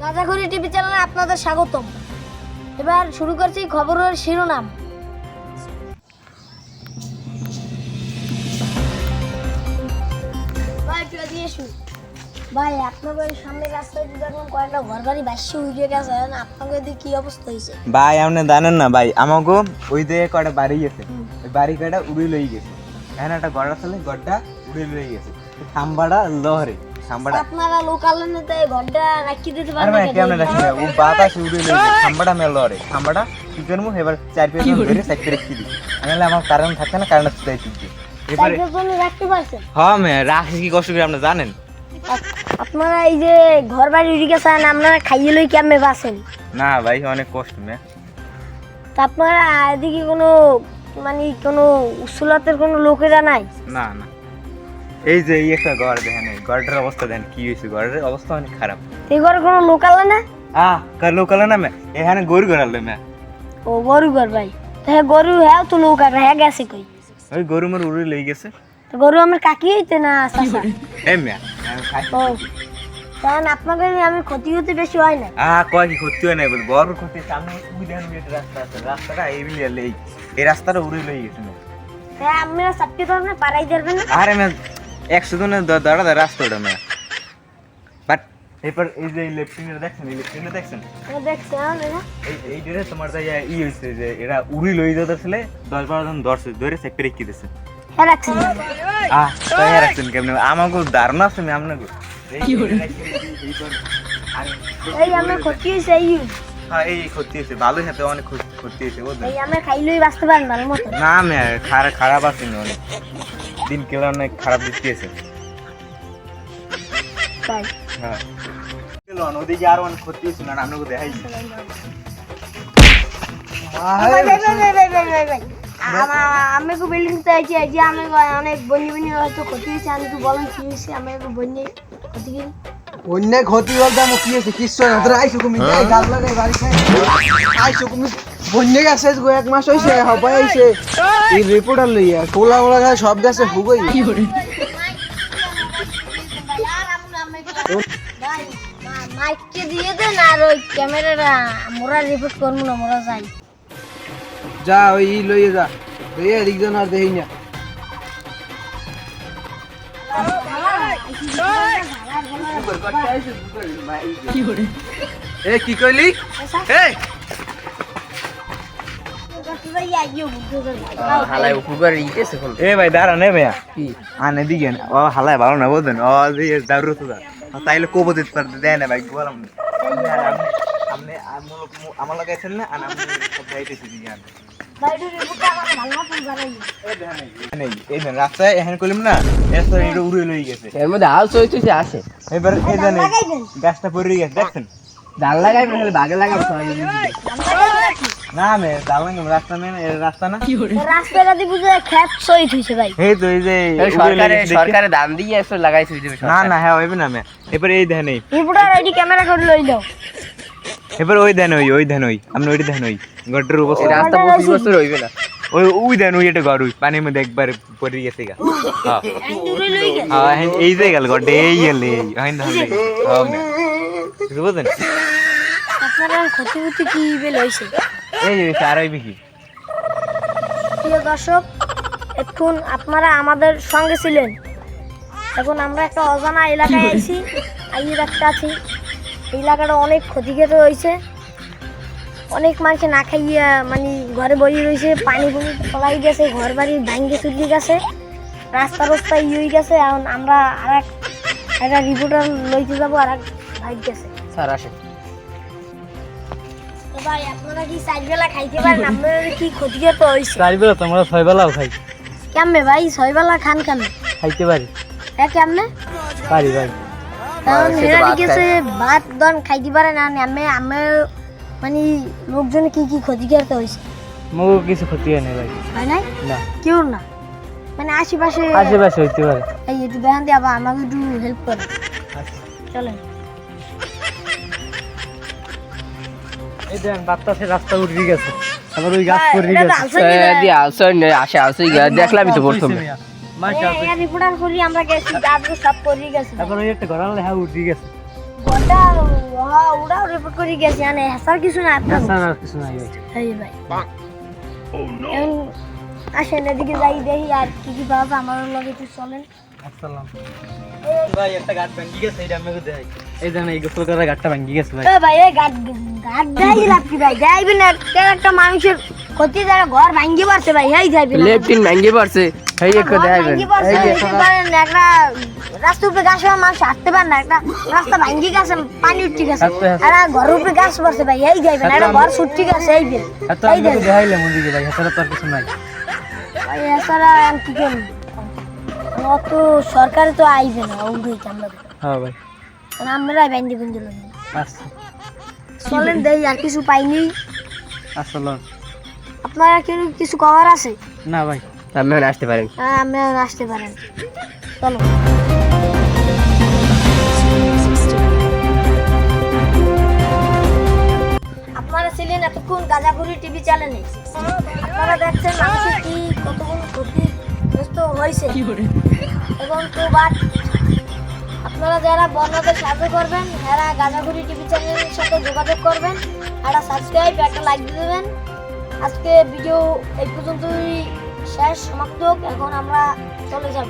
রাজাঘড়ি TV চ্যানেলে আপনাদের স্বাগতম। এবার শুরু করছি খবরের শিরোনাম। ভাই আপনাদের সামনে রাস্তায় দেখলাম কয়েকটা ঘর বাড়ি বাসি উঠে গেছে, আপনাদের দিকে কি অবস্থা হয়েছে? ভাই আপনি জানেন না ভাই, আমাকে ওই দিকে কয়টা বাড়ি গেছে, ওই বাড়ি কয়টা উড়ে লই গেছে। এখানে একটা ঘর আসলে ঘরটা উড়ে লই গেছে, খাম্বাটা লহরে খাম্বাটা। আপনারা লোকাল নেতা ঘরটা রাখি দিতে আরে ভাই পারবেন? কেমন রাখি ও বাতাস উড়ে লই গেছে, খাম্বাটা মে লহরে খাম্বাটা কি করবো এবার 4-5 জন ধরে সাইড রেখে দিই, নাহলে আমার কারণ থাকছে না, কারণ সুদাই দিচ্ছি এবারে। রাখতে পারছেন? হ্যাঁ মে রাখি কি কষ্ট করে আপনি জানেন? আপনারা এই যে ঘর বাড়ি উড়ে গেছেন, আপনারা খাইয়ে লই কেমনে বাসেন? না ভাই অনেক কষ্ট মে। তা আপনারা এদিকে কোনো মানে কোনো উসুলাতের কোনো লোকেরা নাই? না না, এই যে এই একটা ঘর দেখেন, এই ঘরটার অবস্থা দেখেন কি হয়েছে, ঘরের অবস্থা অনেক খারাপ। এই ঘরে কোনো লোকাল না? লোকাল না মে, এখানে গরু ঘরালো মে। ও গরু ঘর ভাই, হ্যাঁ গরু হ্যাঁ তো লোকাল হ্যাঁ গেছে কই? ওই গরু মোর উড়ে লই গেছে। তো গরু আমার কাকি হইতে না চাচা? এই মে ও কারণ আপনাদের আমি ক্ষতি হতে বেশি হয় না। কয় কি ক্ষতি হয় না বল, বড় ক্ষতি সামনে ওই দেখেন একটা রাস্তা আছে, রাস্তাটা এই বিলিয়া লই, এই রাস্তাটা উড়ে লই গেছে মে। হ্যাঁ আপনারা চারটে ধরনের পাড়াই যাবেন না? আরে মে 100 জনের দাঁড়া রাস্তাটা মে। বাট এরপর এই যে লেফটিনে দেখছেন, এই লেফটিনে দেখছেন দেখছেন এই ডেরে তোমার যাই ই হইছে যে এরা উড়ি লই যাচ্ছিলে, 10-12 জন ধরে চেক করে কি দিছে। হ্যাঁ রাখছেন তাই রাখছেন কেমনে? আমাকে ধারণা আছে আমি আপনাকে এই আমার ক্ষতি হয়েছে এই ক্ষতি হয়েছে, ভালোই সাথে অনেক ক্ষতি হয়েছে বুঝলেন। এই আমরা খাইলেই বাঁচতে পারেন ভালো মতো না মে খারাপ আছে অনেক দিন কেলা, অনেক খারাপ দিচ্ছে। তাই হ্যাঁ ওদিকে আর অনেক ক্ষতি হয়েছে না, আপনাকে দেখাইছি। আমি একটু বিল্ডিং তে আছি, এই যে আমি অনেক বন্যি বন্যি হয়তো ক্ষতি হয়েছে, আমি একটু বলেন কি হয়েছে? আমি একটু বন্যি ক্ষতি কি অন্য ক্ষতি বলতে আমার কি হয়েছে? কিচ্ছু না, তোরা আইসো তুমি গাল লাগাই বাড়ি খাই আইসো তুমি বন্যে গেছে, 1 মাস হয়েছে হবাই আইসে এই রিপোর্টার লইয়া কোলা মোলা গাছ সব গাছে হুগই। মাইককে দিয়ে দেন আর ওই ক্যামেরাটা মোরা রিপোর্ট করবো না, মোরা যাই। যা ওই লইয়ে যা, লইয়া এদিক জন আর দেখি না। এ কি কইলি? এই হালাই উপকার ইতেছে কোন? এ ভাই দাঁড়ান এ ভাইয়া আনে দিকেন, ও হালায় ভালো না বুঝলেন, ও যে দারু তো তাইলে কবো দিতে পারতে দেয় না ভাই, বললাম আপনি আমার লাগাইছেন না, আর আপনি সব যাইতেছি দিকে আনে এই দেন রাস্তায় এখানে করলাম না, এরপর এটা উড়ে লই গেছে, এর মধ্যে আল চইতেছে আসে এবার এই জানেন গাছটা পড়ে গেছে দেখছেন। জাল লাগাই বলে বাগে লাগাবো না মে দালান রাস্তা নেই, এর রাস্তা না রাস্তাটা দিয়ে বুঝে খেত সহিত হয়েছে ভাই। এই তো এই যে সরকারে দাম দিয়ে এসে লাগাইছে না না হ্যাঁ হইবে না মে। এবার এই দেন এই রিপোর্টার আইডি ক্যামেরা করে লই দাও। এবার ওই দেন ওই দেন ওই আপনি ওইটা দেন ওই গড্ডের অবস্থা রাস্তা 25 বছর হইবে না। ওই দেন ওই এটা ঘর ওই পানির মধ্যে একবার পড়ে গেছে গা। হ্যাঁ এই যে গেল গড্ডে এই গেলে এই ধান বুঝলেন। আপনারা ক্ষতি ক্ষতি কি বেল হয়েছে? এই চারাই বিকি প্রিয় দর্শক, এখন আপনারা আমাদের সঙ্গে ছিলেন, এখন আমরা একটা অজানা এলাকায় আইছি, আইয়ে দেখতে আছি এই এলাকাটা অনেক ক্ষতিগ্রস্ত হয়েছে, অনেক মানুষ না খাইয়া মানে ঘরে বসে রয়েছে, পানি পুনি পলাই গেছে, ঘর বাড়ি ভাঙ্গে চুলি গেছে, রাস্তা রাস্তা হয়ে গেছে। এখন আমরা আর একটা রিপোর্টার লইতে যাবো, আর এক ভাই গেছে। স্যার আসে ভাই আপনারা কি 4 বেলা খাইতে পারেন? আপনাদের কি ক্ষতিগ্রস্ত হয়েছে? 4 বেলা তোমরা 6 বেলাও খাই কেমনে ভাই 6 বেলা খান কেমনে? খাইতে পারি হ্যাঁ কেমনে পারি ভাই। কারণ এরা লিখেছে ভাত দন খাইতে পারে না, আমি মানে লোকজনে কি কি ক্ষতিগ্রস্ত হয়েছে? মুখ কিছু ক্ষতি হয় না ভাই। হয় নাই? না কেউ না, মানে আশেপাশে হইতে পারে। এই একটু বেহান দিয়ে আবার আমাকে একটু হেল্প করে চলেন। এই দেন বাতাসে রাস্তা উঠে গেছে, আবার ওই গাছ পড়ে এটা গেছে। আলসাই দিবে। আসে দেখলামই তো প্রথমে এই রিপোর্টার করি আমরা গেছি, তারপর সব পড়ে গেছে। তারপর ওই একটা ঘোড়া হ্যাঁ উঠে গেছে। গোটা উড়া সাপোর্ট করে গেছি মানে হেসার কিছু না আপনার আর কিছু নাই ভাই এই ভাই এখন আসেন এদিকে যাই দেখি আর কি কি পাওয়া যায় আমার লগে একটু চলেন আসসালাম ভাই একটা গাট ভাঙ্গি গেছে এটা আমাকে দেখাই এই জানেন এই গোসল করার গাটটা ভাঙ্গি গেছে ভাই এ ভাই এই গাড গাড দেই লাগছি ভাই যাইবেন একটা মানুষের ক্ষতি যারা ঘর ভাঙ্গি পারছে ভাই এই যাইবেন লেফটিন ভাঙ্গি পড়ছে এই একটু দেখাইবেন একটা রাস্তার উপরে গাছ মানুষ হাঁটতে পারে না একটা রাস্তা ভাঙ্গি গেছে পানি উঠতে গেছে আর ঘরের উপরে গাছ পড়ছে ভাই এই যাইবেন একটা ঘর ছুটতে গেছে এই দিন এত আমি দেখাইলাম ওদিকে ভাই হাতে তো আর কিছু নাই ভাই এছাড়া আর কি করবো অত সরকারে তো আইবে না ওই আমরা হ্যাঁ ভাই আমরা ব্যান্ডি বন্ধু আচ্ছা চলেন দেই আর কিছু পাইনি আসসালাম আপনারা কেউ কিছু কভার আছে না ভাই আপনি আসতে পারেন হ্যাঁ আপনি আসতে পারেন চলো আপনারা ছিলেন এতক্ষণ গাজাপুরি টিভি চ্যানেলে আপনারা দেখছেন মানুষের কি কতগুলো ক্ষতিগ্রস্ত হয়েছে এবং তো বাট আপনারা যারা বন্যাদের সাহায্য করবেন যারা গাজাপুরি টিভি চ্যানেলের সাথে যোগাযোগ করবেন একটা সাবস্ক্রাইব একটা লাইক দিয়ে দেবেন আজকে ভিডিও এই পর্যন্তই শেষ সমাপ্ত হোক। এখন আমরা চলে যাব।